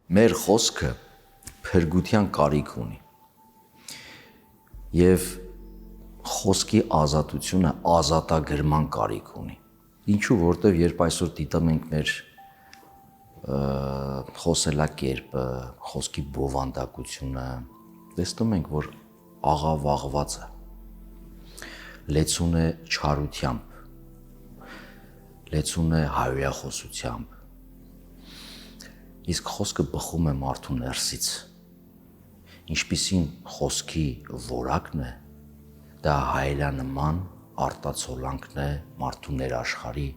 Մեր խոսքը փրկության կարիք ունի եւ խոսքի ազատությունը ազատագրման կարիք ունի։ Ինչու, որտեվ երբ այսօր դիտում ենք մեր խոսելակերպը, խոսքի բովանդակությունը, տեսնում ենք, որ աղավաղված է, լեցուն է չարությամբ, լեցուն է հայոյախոսությամբ, իսկ խոսքը բխում է մարդու ներսից։ Ինչպիսին խոսքի որակն է, դա հայելանման արտացոլանքն է մարդու ներաշխարհի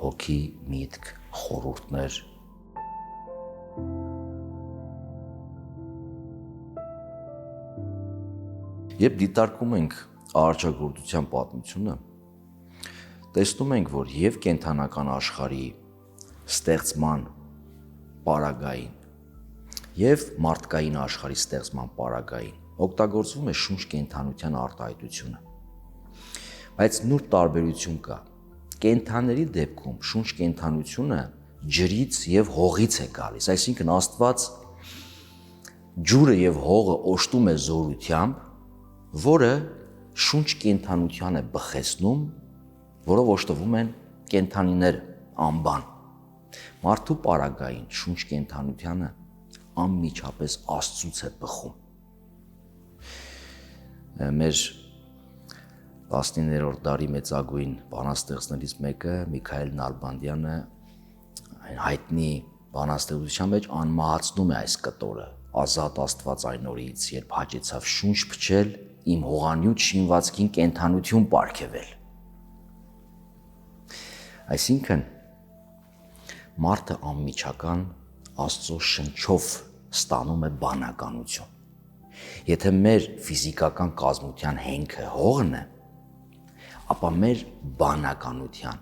հոգի, միտք, խորհուրդներ։ Երբ դիտարկում ենք արարչագործության պատմությունը, տեսնում ենք, որ եւ կենդանական աշխարհի ստեղծման պարագային եւ մարդկային աշխարհի ստեղծման պարագային օգտագործվում է շունչ կենդանության արտահայտությունը։ Բայց նուրբ տարբերություն կա։ Կենդանների դեպքում շունչ կենդանությունը ջրից եւ հողից է գալիս, այսինքն Աստված ջուրը եւ հողը օժտում է զորությամբ, որը շունչ կենդանության է բխեցնում, որով օժտվում են կենդանիները անբան։ Մարդու պարագային շունչ կենդանությանը անմիջապես Աստծուց է բխում։ Մեր 19-րդ դարի մեծագույն բանաստեղծներից մեկը Միքայել Նալբանդյանը հայտնի բանաստեղծության մեջ անմահացնում է այս կտորը. ազատ Աստված այն օրից, երբ հաճեցավ շունչ փչել, իմ հողանյութ շինվածքին կենդանություն պարգևել։ Այսինքն մարդը անմիջական Աստծո շնչով ստանում է բանականություն։ Եթե մեր ֆիզիկական կազմության հենքը հողն է, ապա մեր բանականության,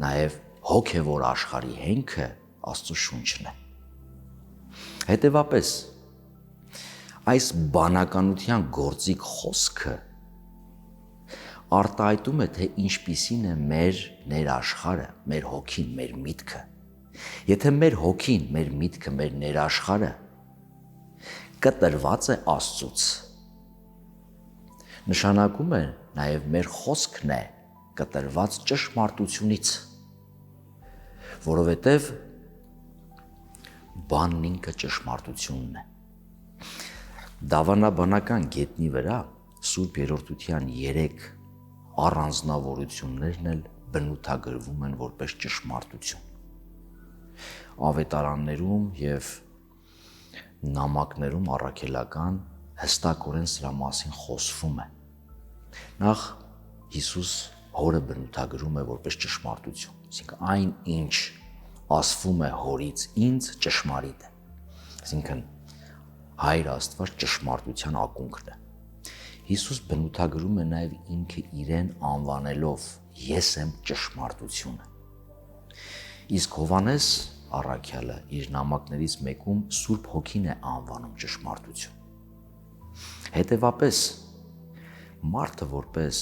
նաև հոգևոր աշխարհի հենքը Աստծո շունչն է։ Հետևաբար, այս բանականության գործիք խոսքը արտահայտում է, թե ինչպիսին է մեր ներաշխարհը, մեր հոգին, մեր միտքը։ Եթե մեր հոգին, մեր միտքը, մեր ներաշխարհը կտրված է Աստծուց, նշանակում է նաև մեր խոսքն է կտրված ճշմարտությունից, որովհետև բանն ինքը ճշմարտությունն է։ Դավանաբանական գետնի վրա Սուրբ Երրորդության 3 առանձնավորություններն էլ բնութագրվում են որպես ճշմարտություն։ Ավետարաններում եւ նամակներում առաքելական հստակորեն սրա մասին խոսվում է։ Նախ Հիսուս հորը բնութագրում է որպես ճշմարտություն, այսինքն այն ինչ ասվում է հորից ինձ ճշմարիտ է։ Այսինքն Հայր Աստված ճշմարտության ակունքն է։ Հիսուս բնութագրում է նաև ինքը իրեն անվանելով ես եմ ճշմարտությունը։ Իսկ Հովհաննես առաքյալը իր նամակներից մեկում Սուրբ Հոգին է անվանում ճշմարտություն։ Հետևաբար մարդը որպես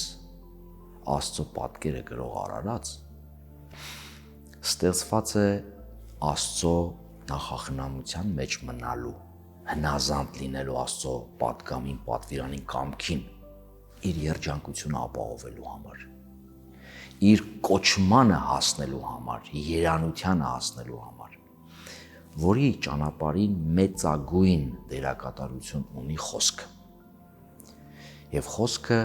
Աստծո պատկերը գրող արարած ստեղծված է Աստծո նախախնամության մեջ մնալու, հնազանդ լինելու Աստծո պատգամին, պատվիրանին, կամքին, իր երջանկությունը ապահովելու համար, իր կոչմանը հասնելու համար, երանությանը հասնելու համար, որի ճանապարհին մեծագույն դերակատարություն ունի խոսքը։ Եվ խոսքը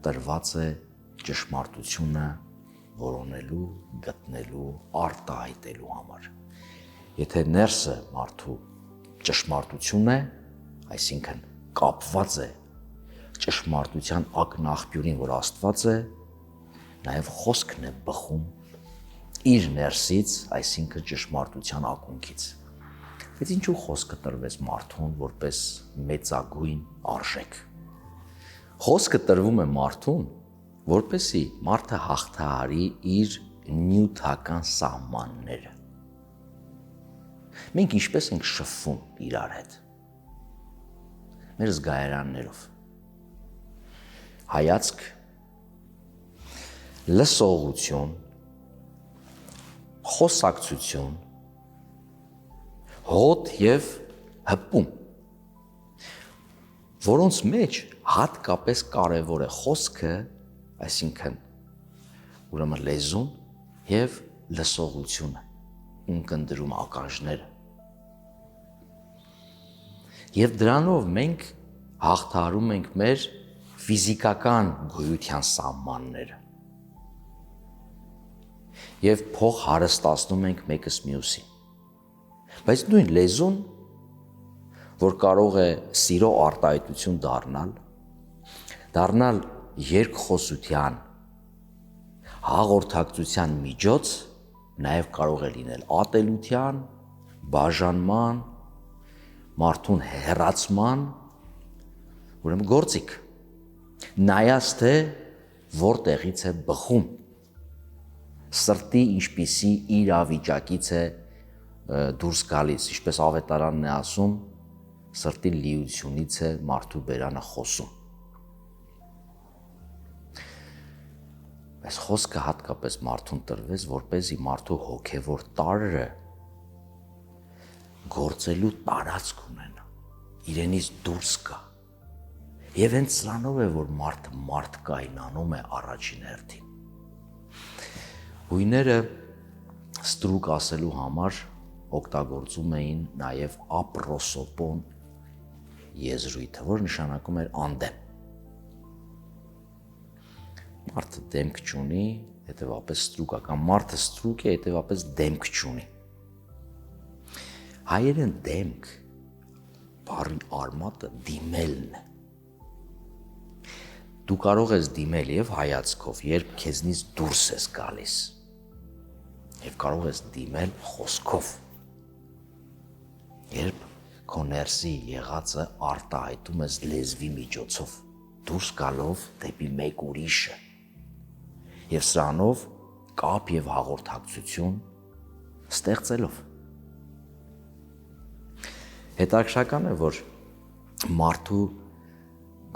տրված է ճշմարտությունը որոնելու, գտնելու, արտահայտելու համար։ Եթե ներսը մարդու ճշմարտություն է, այսինքն կապված է ճշմարտության ակնաղբյուրին, որ Աստված է, նաև խոսքն է բխում իր ներսից, այսինքն ճշմարտության ակունքից։ Բայց ինչու խոսքը տրվեց մարդուն որպես մեծագույն արժեք։ Խոսքը տրվում է մարդուն, որպեսզի մարդը հաղթահարի իր նյութական սահմանները։ Մենք ինչպես ենք շփվում իրար հետ։ Մեր զգայարաններով։ Հայացք, լսողություն, խոսակցություն, հոտ եւ հպում, որոնց մեջ հատկապես կարևոր է խոսքը, այսինքն ուրեմն լեզուն եւ լսողությունը, ունկնդրում ականջները։ Եվ դրանով մենք հաղթահարում ենք մեր ֆիզիկական գոյության սահմանները եւ փող հարստացնում ենք մեկս մյուսին։ Բայց նույն լեզուն, որ կարող է սիրո արտահայտություն դառնալ երկխոսության, հաղորդակցության միջոց, նաև կարող է լինել ատելության, բաժանման, մարդուն հեռացման, ուրեմն գործիք, նայած թե որտեղից է բխում, սրտի ինչպիսի իրավիճակից է դուրս գալիս, ինչպես ավետարանն է ասում, սրտի լիությունից է մարդու բերանը խոսում։ Այս խոսքը հատկապես մարդուն տրվեց, որպեսզի մարդու հոգևոր տարրը գործելու տարածք ունենա, իրենից դուրս գա։ Եվ հենց սրանով է, որ մարդը մարդկայնանում է առաջին հերթին։ Հույները ստրուկ ասելու համար օգտագործում էին նաև ապրոսոպոն եզրույթը, որ նշանակում էր անդեմ։ Մարդը դեմք չունի, հետևապես ստրուկական մարդը ստրուկ է, հետևապես դեմք չունի։ Հայերեն դեմք բառի արմատը դիմելն է։ Դու կարող ես դիմել եւ հայացքով, երբ քեզնից դուրս ես գալիս, եւ կարող ես դիմել խոսքով, երբ քո ներսի եղածը արտահայտում ես լեզվի միջոցով, դուրս գալով դեպի մեկ ուրիշը, եւ սրանով կապ եւ հաղորդակցություն ստեղծելով։ Հետաքրքրական է, որ մարդու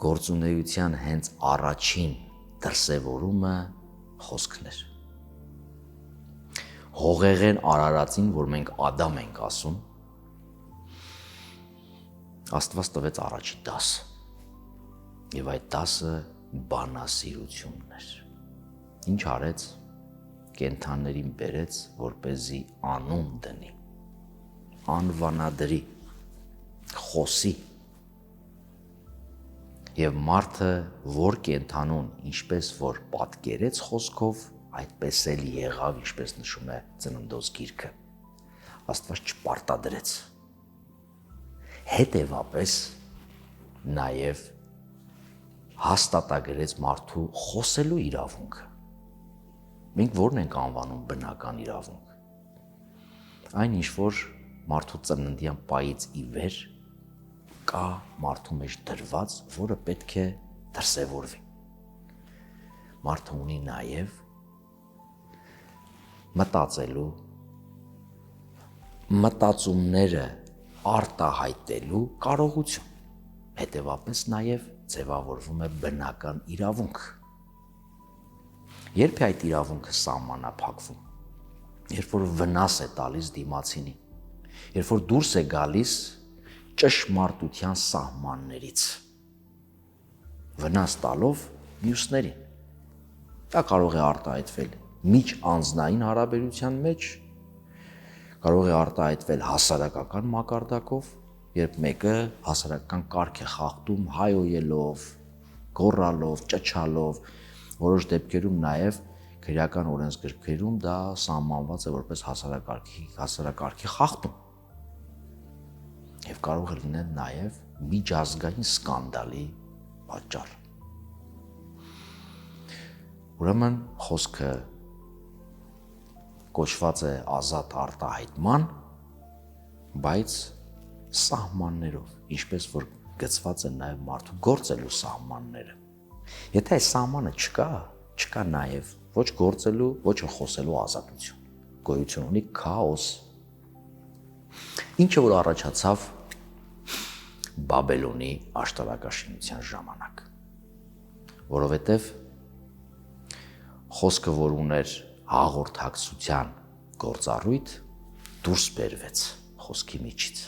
գործունեության հենց առաջին դրսևորումը խոսքն էր։ Հողեղեն արարածին, որ մենք Ադամ ենք ասում, Աստված տվեց առաջի դասը, եւ այդ դասը բանասիրությունն էր։ Ինչ արեց, կենդաններին բերեց, որպեսզի անուն դնի, անվանադրի, խոսի։ Եվ մարդը, որ կենդանուն, ինչպես որ պատկերեց խոսքով, այդպես էլ եղավ, ինչպես նշում է Ծննդոց գիրքը, Աստված չպարտադրեց։ Հետևապես նաև հաստատագրեց մարդու խոսելու իրավունքը։ Մենք ո՞րն ենք անվանում բնական իրավունք։ Այն ինչ որ մարդու ծննդյան պահից ի վեր կա մարդու մեջ դրված, որը պետք է դրսևորվի։ Մարդը ունի նաև մտածելու, մտածումները արտահայտելու կարողություն, հետևապես նաև ձևավորվում է բնական իրավունք։ Երբ է այդ իրավունքը սահմանափակվում, երբ որ վնաս է տալիս դիմացինի, երբ որ դուրս է գալիս ճշմարտության սահմաններից, վնաս տալով մյուսներին, դա կարող է արտահայտվել միջանձնային հարաբերության մեջ, կարող է արտահայտվել հասարակական մակարդակով, երբ մեկը հասարակական կարգ է խախտում հայոյելով, գոռալով, ճչալով, որոշ դեպքերում նաև քրեական օրենսգրքերում դա սահմանված է որպես հասարակարգի խախտում։ Եվ կարող է լինել նաև միջազգային սկանդալի պատճառ։ Ուրեմն խոսքը կոչված է ազատ արտահայտման, բայց սահմաններով, ինչպես որ գծված են նաև մարդու գործելու սահմանները։ Եթե այս սահմանը չկա նաև ոչ գործելու, ոչ խոսելու ազատություն, գոյություն ունի քաոս, ինչը որ առաջացավ Բաբելոնի աշտարակաշինության ժամանակ, որովհետև խոսքը, որ ուներ հաղորդակցության գործառույթ, դուրս բերվեց խոսքի միջից։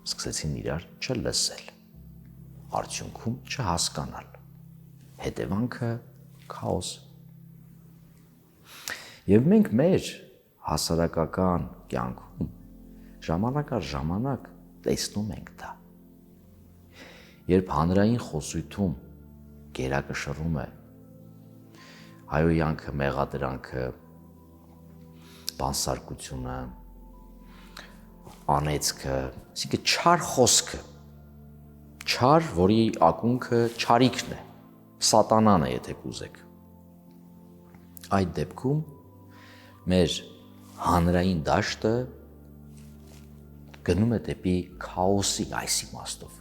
Սկսեցին իրար չլսել, արդյունքում չհասկանալ, հետևանքը քաոս։ Եվ մենք մեր հասարակական կյանքում ժամանակ առ ժամանակ տեսնում ենք դա։ Երբ հանրային խոսույթում գերակը շռում է, հայոյանքը, մեղադրանքը, բանսարկությունը, անեծքը, այսինքն չար խոսքը, չար, որի ակունքը չարիքն է, սատանան է, եթե կուզեք։ Այդ դեպքում մեր հանրային դաշտը գնում է դեպի քաոսի այս իմաստով։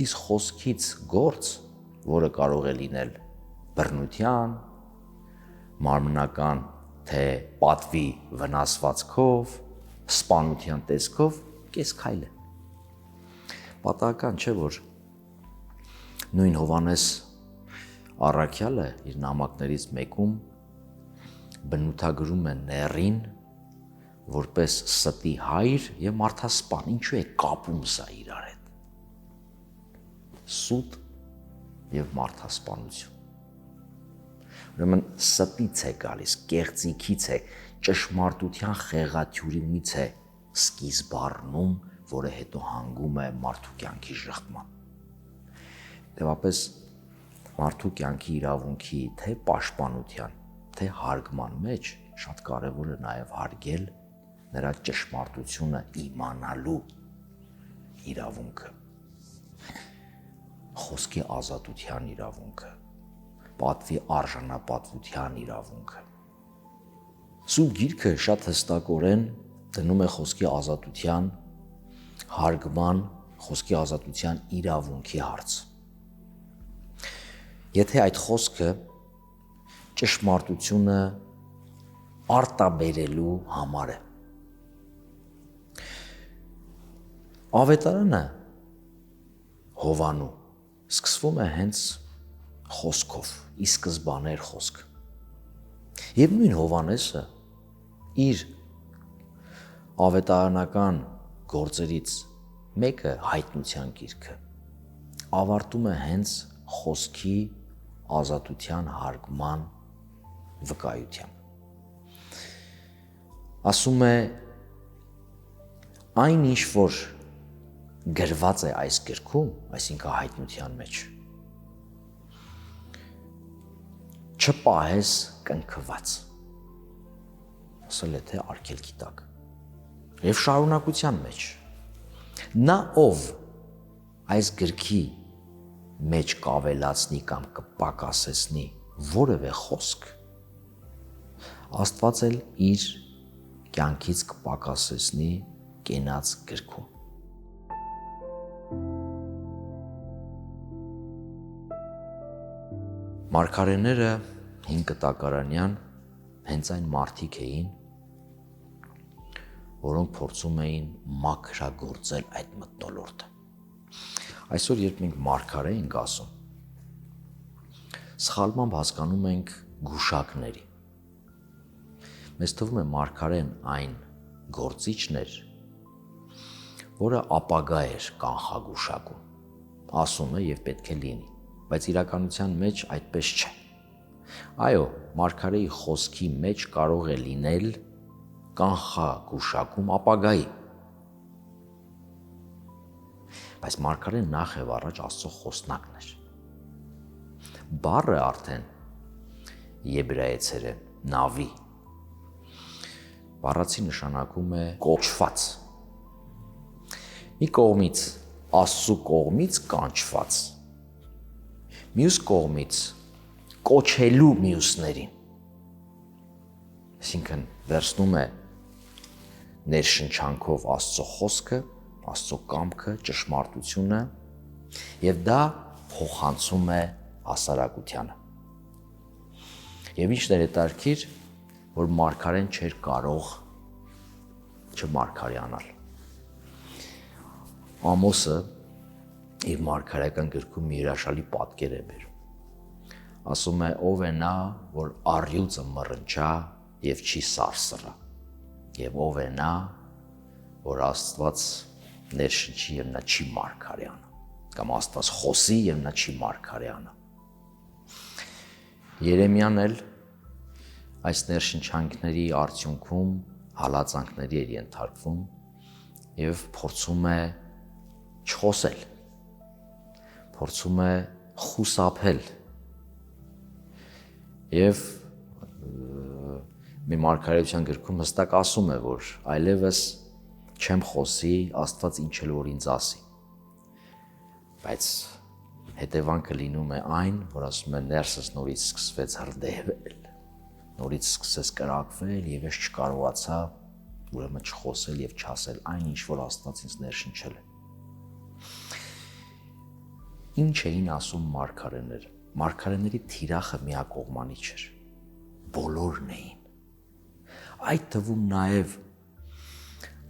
Իսկ խոսքից գործ, որը կարող է լինել բռնության, մարմնական թե պատվի վնասվածքով, սպանության տեսքով, կես քայլ է։ Պատահական չէ, որ նույն Հովհաննես առաքյալը իր նամակներից մեկում բնութագրում է նեռին որպես ստի հայր եւ մարդասպան։ Ինչու է կապում սա իրար հետ։ Սուտ եւ մարդասպանություն։ Ուրեմն ստից է գալիս, կեղծիքից է, ճշմարտության խեղաթյուրիմից է սկիզբ առնում, որը հետո հանգում է մարդու կյանքի ժխտման։ Դեպապես մարդու կյանքի իրավունքի թե պաշտպանության, թե հարգման մեջ շատ կարևոր է նաև հարգել նրա ճշմարտությունը իմանալու իրավունքը, խոսքի ազատության իրավունքը, պատվի արժանապատվության իրավունքը։ Սուրբ Գիրքը շատ հստակորեն դնում է խոսքի ազատության, հարգման, խոսքի ազատության իրավունքի հարց։ Եթե այդ խոսքը ճշմարտությունը արտաբերելու համար է։ Ավետարանը Հովանու սկսվում է հենց խոսքով, ի սկզբաներ խոսք։ Եվ նույն Հովհաննեսը իր ավետարանական գործերից մեկը հայտնության գիրքը ավարտում է հենց խոսքի ազատության հարգման վկայությամբ։ Ասում է այն ինչ որ գրված է այս գրքում, այսինքն հայտնության մեջ, չպահես կնքված, ասել է թե արգելքի տակ։ Եվ շարունակության մեջ, նա ով այս գրքի մեջ կավելացնի կամ կպակասեցնի որևէ խոսք, Աստված էլ իր կյանքից կպակասեցնի կենաց գրքում։ Մարգարեները հին կտակարանյան հենց այն մարդիկ էին, որոնք փորձում էին մաքրագործել այդ մթնոլորտը։ Այսօր երբ մենք մարգարե ենք ասում, սխալմամբ հասկանում ենք գուշակների։ Մեզ թվում է մարգարեն այն գործիչն էր, որը ապագա էր կանխագուշակում, ասում է եւ պետք է լինի, բայց իրականության մեջ այդպես չէ։ Այո, մարգարեի խոսքի մեջ կարող է լինել կանխագուշակում ապագայի, բայց մարգարեն նախ եւ առաջ Աստծո խոսնակն էր։ Բառը արդեն եբրայեցերեն նավի բառացի նշանակում է կոչված։ Մի կողմից Աստծո կողմից կանչված, մյուս կողմից կոչելու մյուսներին։ Այսինքն վերցնում է ներշնչանքով Աստծո խոսքը, Աստծո կամքը, ճշմարտությունը եւ դա փոխանցում է հասարակությանը։ Եվ ինչն էր հետաքրքիր, որ մարգարեն չէր կարող չմարգարյանալ։ Ամոսը իր մարգարեական գրքում մի հրաշալի պատկեր է բերում։ Ասում է, ով է նա, որ առյուծը մռնչա եւ չի սարսռա, եւ ով է նա, որ Աստված ներշնչի եւ նա չի մարգարեանը, կամ Աստված խոսի եւ նա չի մարգարեանը։ Երեմիան էլ այս ներշնչանքների արդյունքում հալածանքների էր ենթարկվում եւ փորձում է չխոսել, փորձում է խուսափել եւ մի մարգարեության գրքում հստակ ասում է, որ այլևս չեմ խոսի, Աստված ինչ էլ որ ինձ ասի։ Բայց հետևանքը լինում է այն, որ ասում է ներսս նորից սկսվեց հրդեհվել, նորից սկսեց կրակվել եւ ես չկարողացա ուրեմն չխոսել եւ չասել այն, ինչ որ Աստված ինձ ներշնչել է։ Ինչ էին ասում մարգարեները։ Մարգարեների թիրախը միակողմանի չէր, բոլորն էին, այդ թվում նաև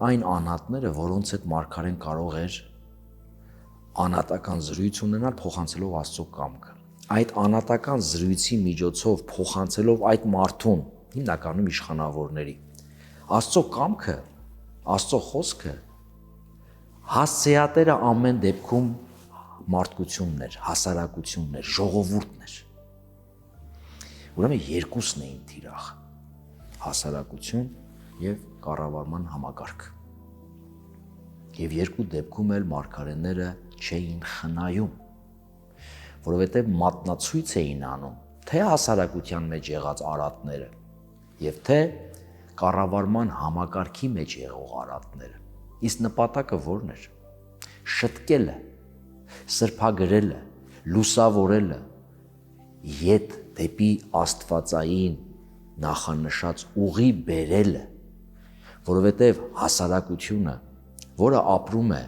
այն անհատները, որոնց հետ մարգարեն կարող էր անհատական զրույց ունենալ փոխանցելով Աստծո կամքը, այդ անհատական զրույցի միջոցով փոխանցելով այդ մարդուն, հիմնականում իշխանավորների, Աստծո կամքը, Աստծո խոսքը հասցեատերը ամեն դեպքում մարդկությունն էր, հասարակությունն էր, ժողովուրդն էր։ Ուրեմն երկուսն էին թիրախ, հասարակություն եւ կառավարման համակարգ։ Եվ երկու դեպքում էլ մարգարեները չէին խնայում, որովհետեւ մատնացույց էին անում թե հասարակության մեջ եղած արատները եւ թե կառավարման համակարգի մեջ եղող արատները։ Իսկ նպատակը ո՞րն էր։ Շտկելը, սրբագրելը, լուսավորելը, ետ դեպի Աստվածային նախանշած ուղի բերելը, որովհետև հասարակությունը, որը ապրում է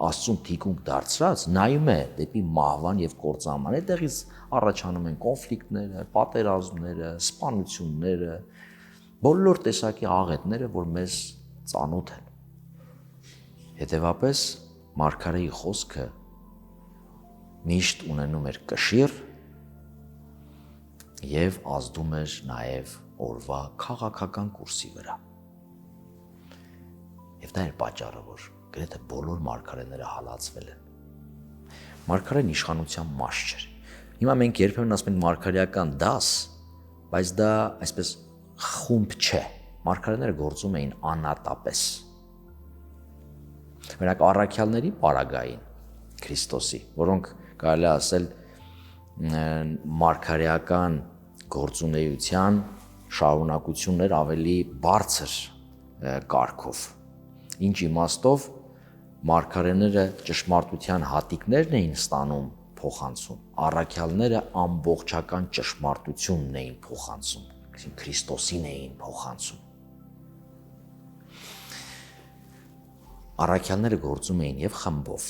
Աստծուն թիկունք դարձրած, նայում է դեպի մահվան եւ կործանման, այդտեղից առաջանում են կոնֆլիկտները, պատերազմները, սպանությունները, բոլոր տեսակի աղետները, որ մեզ ծանոթ են։ Հետևաբար մարգարեի խոսքը միշտ ունենում էր կշիռ եւ ազդում էր նաեւ օրվա քաղաքական կուրսի վրա։ Եվ դա էր պատճառը, որ գրեթե բոլոր մարգարեները հալածվել են։ Մարգարեն իշխանության մաս չէր։ Հիմա մենք երբեմն ասում ենք մարգարեական դաս, բայց դա այսպես խումբ չէ։ Մարգարեները գործում էին անատապես։ Օրինակ առաքյալների պարագային Քրիստոսի, որոնք կարելի է ասել մարգարեական գործունեության շարունակություններ ավելի բարձր կարգով։ Ինչ իմաստով մարգարեները ճշմարտության հատիկներն էին ստանում, փոխանցում, առաքյալները ամբողջական ճշմարտությունն էին փոխանցում, Քրիստոսին էին փոխանցում։ Առաքյալները գործում էին եւ խմբով,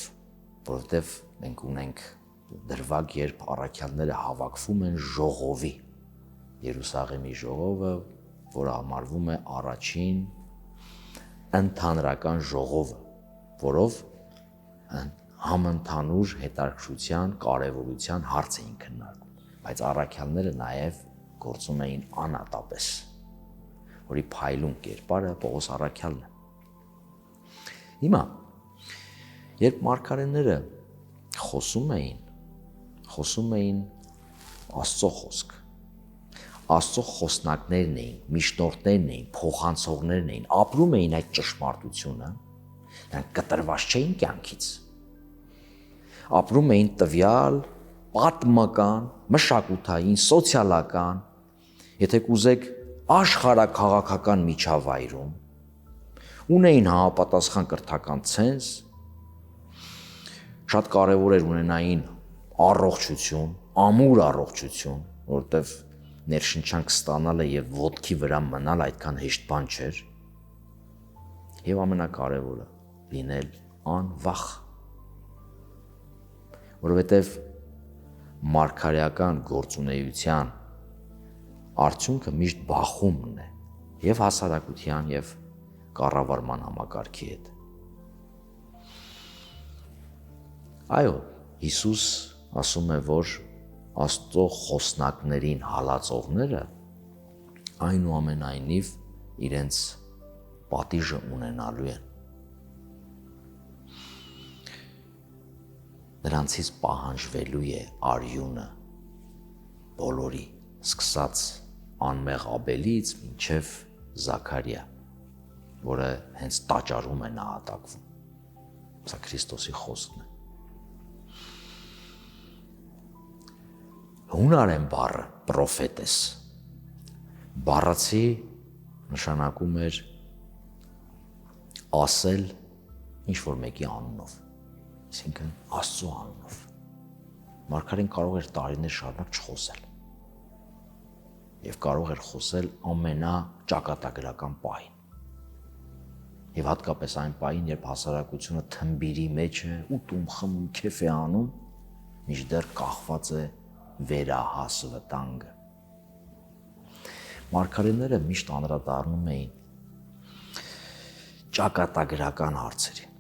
որովհետեւ մենք ունենք դրվագ, երբ առաքյալները հավաքվում են ժողովի, Երուսաղեմի ժողովը, որը համարվում է առաջին ընդհանրական ժողովը, որով համընդհանուր հետաքրքրության, կարևորության հարց էին քննարկում, բայց առաքյալները նաև գործում էին անատապես, որի փայլուն կերպարը Պողոս առաքյալն է։ Հիմա, երբ մարգարեները խոսում էին Աստծո խոսք, Աստծո խոսնակներն էին, միջնորդներն էին, փոխանցողներն էին, ապրում էին այդ ճշմարտությունը, նրանք կտրված չէին կյանքից, ապրում էին տվյալ, պատմական, մշակութային, սոցիալական, եթե կուզեք աշխարհաքաղաքական միջավայրում, ունեին համապատասխան կրթական ցենզ, շատ կարևոր էր ունենային առողջություն, ամուր առողջություն, որտեվ ներշնչանք ստանալը եւ ոտքի վրա մնալ այդքան հեշտ բան չէր, եւ ամենակարևորը լինել անվախ, որովհետեւ մարգարեական գործունեության արդյունքը միշտ բախումն է եւ հասարակության եւ կառավարման համակարգի հետ։ Այո, Հիսուս ասում է, որ Աստծո խոսնակներին հալածողները այնուամենայնիվ իրենց պատիժը ունենալու են, նրանցից պահանջվելու է արյունը բոլորի, սկսած անմեղ Աբելից մինչև Զաքարիա, որը հենց տաճարում է նահատակվում։ Սա Քրիստոսի խոսքն է։ Հունարեն բառը պրոֆետես բառացի նշանակում էր ասել ինչ-որ մեկի անունով, այսինքն Աստծո անունով։ Մարգարեն կարող էր տարիներ շարունակ չխոսել և կարող էր խոսել ամենաճակատագրական պահին։ Եվ հատկապես այն պահին, երբ հասարակությունը թմբիրի մեջ է, ուտում, խմում, քեֆ է անում, մինչդեռ կախված է վերահաս վտանգը։ Մարգարեները միշտ անդրադառնում էին ճակատագրական հարցերին։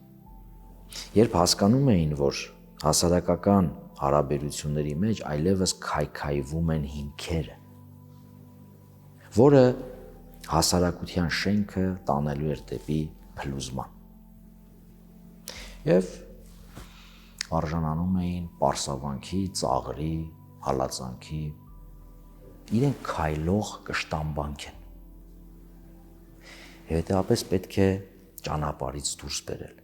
Երբ հասկանում էին, որ հասարակական հարաբերությունների մեջ այլևս քայքայվում են հիմքերը, որը հասարակության շենքը տանելու էր դեպի փլուզման։ Եվ արժանանում էին պարսավանքի, ծաղրի, հալածանքի, իրեն քայլող կշտամբանք են։ Եվ հետևաբար պետք է ճանապարհից դուրս բերել։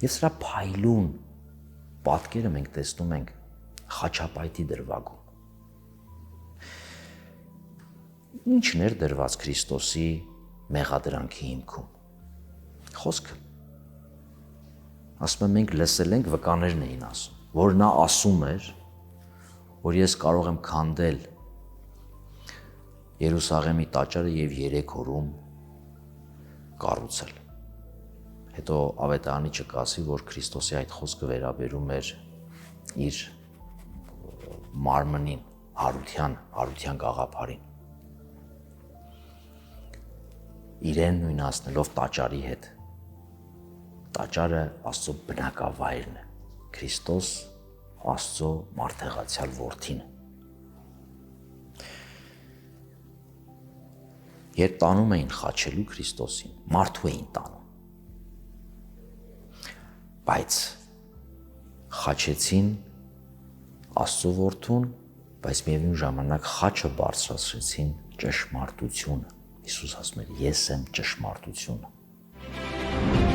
Եվ սրա փայլուն պատկերը մենք տեսնում ենք խաչապայտի դրվագում։ Ինչն էր դրված Քրիստոսի մեղադրանքի հիմքում։ Խոսքը։ Ասում եմ, մենք լսել ենք, վկաներն էին ասում, որ նա ասում էր, որ ես կարող եմ քանդել Երուսաղեմի տաճարը եւ 3 օրում կառուցել։ Հետո ավետարանի չկասի, որ Քրիստոսի այդ խոսքը վերաբերում էր իր մարմնին, հարության գաղափարին։ Իրեն նույնացնելով տաճարի հետ։ Տաճարը Աստծո բնակավայրն է։ Քրիստոս Աստծո մարդեղացյալ որդին է։ Երբ տանում էին խաչելու Քրիստոսին, մարդու էին տանում։ Բայց խաչեցին Աստծո որդուն, բայց միևնույն ժամանակ խաչը բարձրացրեցին ճշմարտությունը։ Հիսուս ասում էր, ես եմ ճշմարտությունը։